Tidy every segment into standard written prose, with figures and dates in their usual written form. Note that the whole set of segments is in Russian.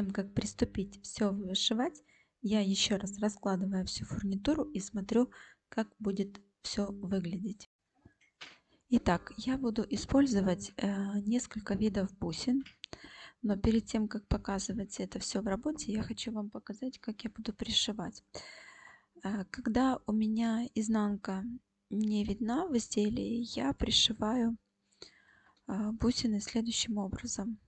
тем, как приступить все вышивать, я еще раз раскладываю всю фурнитуру и смотрю, как будет все выглядеть. Итак, я буду использовать несколько видов бусин, но перед тем, как показывать это все в работе, я хочу вам показать, как я буду пришивать. Когда у меня изнанка не видна в изделии, я пришиваю бусины следующим образом.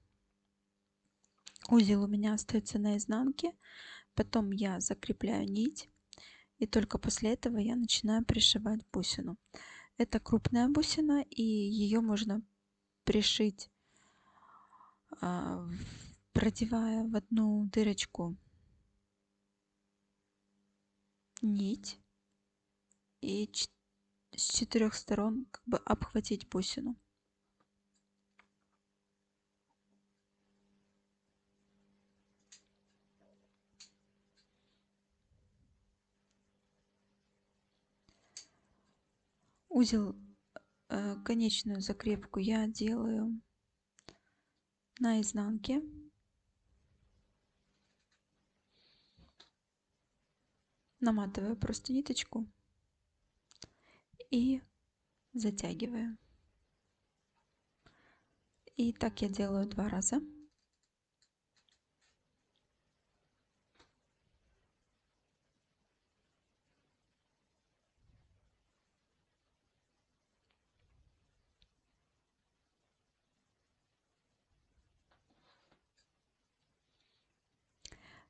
Узел у меня остается на изнанке, потом я закрепляю нить, и только после этого я начинаю пришивать бусину. Это крупная бусина, и ее можно пришить, продевая в одну дырочку нить и с 4 сторон как бы обхватить бусину. Узел, конечную закрепку я делаю на изнанке. Наматываю просто ниточку и затягиваю. И так я делаю 2 раза.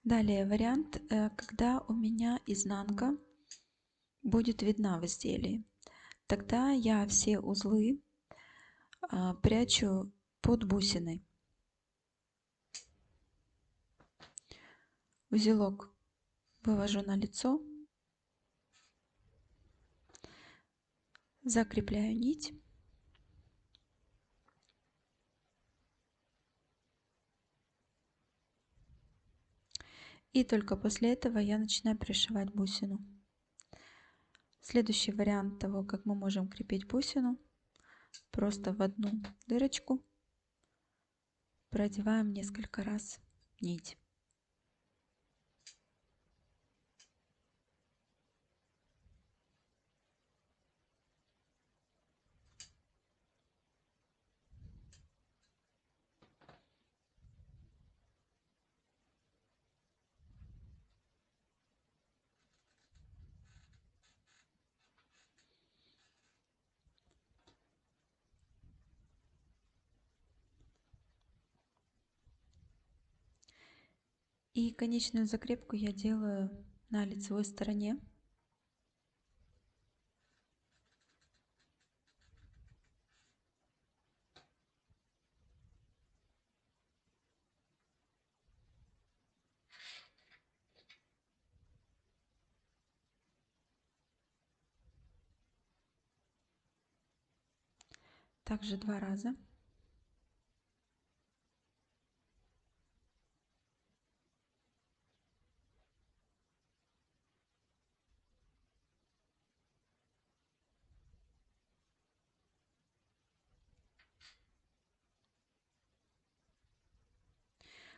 Далее вариант, когда у меня изнанка будет видна в изделии. Тогда я все узлы прячу под бусиной. Узелок вывожу на лицо, закрепляю нить. И только после этого я начинаю пришивать бусину. Следующий вариант того, как мы можем крепить бусину, просто в одну дырочку продеваем несколько раз нить. И конечную закрепку я делаю на лицевой стороне. Также 2 раза.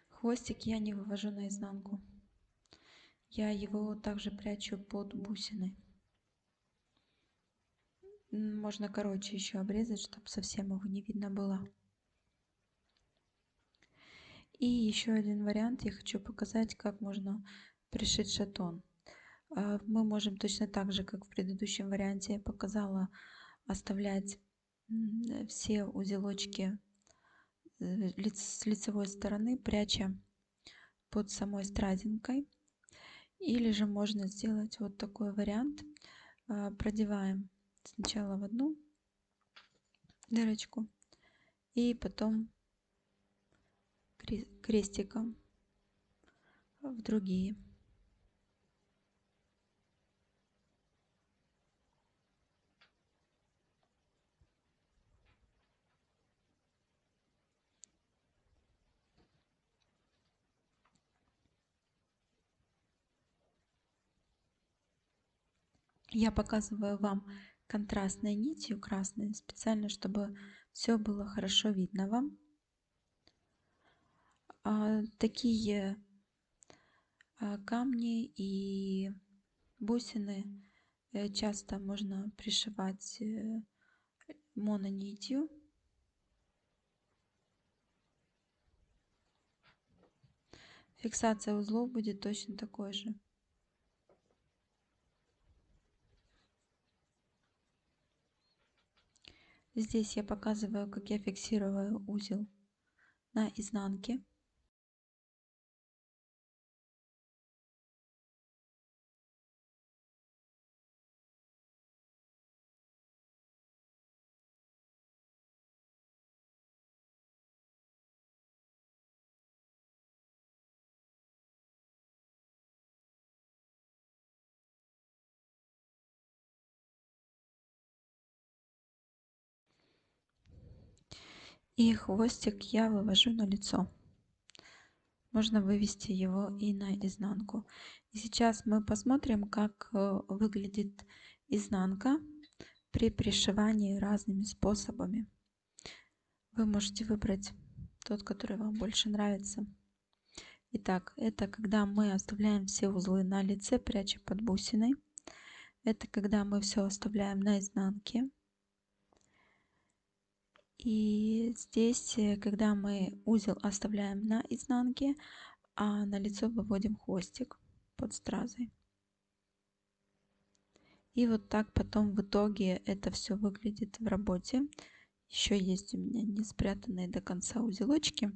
Хвостик я не вывожу наизнанку. Я его также прячу под бусиной. Можно короче еще обрезать, чтобы совсем его не видно было. И еще один вариант я хочу показать, как можно пришить шатон. Мы можем точно так же, как в предыдущем варианте я показала, оставлять все узелочки с лицевой стороны, пряча под самой стразинкой. Или же можно сделать вот такой вариант. Продеваем сначала в одну дырочку и потом крестиком в другие. Я показываю вам контрастной нитью красной, специально, чтобы все было хорошо видно вам. такие камни и бусины часто можно пришивать мононитью. Фиксация узлов будет точно такой же. Здесь я показываю, как я фиксирую узел на изнанке. И хвостик я вывожу на лицо. Можно вывести его и на изнанку. И сейчас мы посмотрим, как выглядит изнанка при пришивании разными способами. Вы можете выбрать тот, который вам больше нравится. Итак, это когда мы оставляем все узлы на лице, пряча под бусиной. Это когда мы все оставляем на изнанке. И здесь, когда мы узел оставляем на изнанке, а на лицо выводим хвостик под стразой. И вот так потом в итоге это все выглядит в работе. Еще есть у меня не спрятанные до конца узелочки.